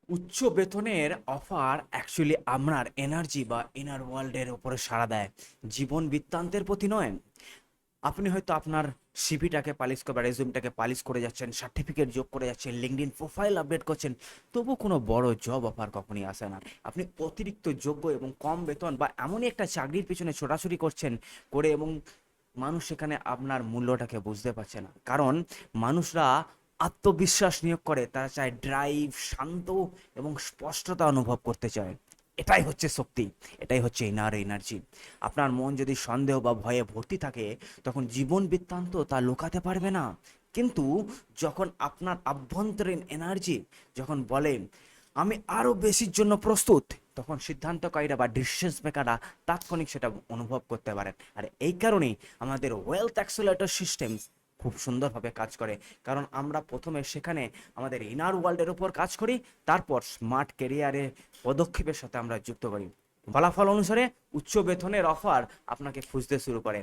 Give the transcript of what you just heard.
উচ্চ বেতনের offer actually আপনার এনার্জি বা ইনার ওয়ার্ল্ডের উপরে সাড়া দেয়, জীবন বৃত্তান্তের প্রতি নয়। আপনি হয়তো আপনার সিভিটাকে পালিশ করে বা রেজিউমটাকে পালিশ করে যাচ্ছেন, সার্টিফিকেট যোগ করে যাচ্ছেন, লিঙ্কডইন প্রোফাইল আপডেট করছেন, তবু কোনো বড় জব অফার কখনই আসে না। আপনি অতিরিক্ত যোগ্য এবং কম বেতন বা এমনই একটা চাকরির পিছনে ছোটাছুটি করছেন করে, এবং মানুষ সেখানে আপনার মূল্যটাকে বুঝতে পারছে না। কারণ মানুষরা আত্মবিশ্বাস নিয়োগ করে, তারা চায় ড্রাইভ, শান্ত এবং স্পষ্টতা অনুভব করতে চায়। এটাই হচ্ছে শক্তি, এটাই হচ্ছে ইনার এনার্জি। আপনার মন যদি সন্দেহ বা ভয়ে ভর্তি থাকে, তখন জীবন বৃত্তান্ত তা লুকাতে পারবে না। কিন্তু যখন আপনার আভ্যন্তরীণ এনার্জি যখন বলে আমি আরো বেশির জন্য প্রস্তুত, তখন সিদ্ধান্তকারীরা বা ডিসিশন মেকাররা তাৎক্ষণিক সেটা অনুভব করতে পারেন। আর এই কারণেই আমাদের ওয়েলথ অ্যাক্সেলারেটর সিস্টেম খুব সুন্দরভাবে কাজ করে। কারণ আমরা প্রথমে সেখানে আমাদের ইনার ওয়ার্ল্ডের উপর কাজ করি, তারপর স্মার্ট ক্যারিয়ারে পদক্ষেপের সাথে আমরা যুক্ত করি। ফলাফল অনুসারে উচ্চ বেতনের অফার আপনাকে খুঁজতে শুরু করে।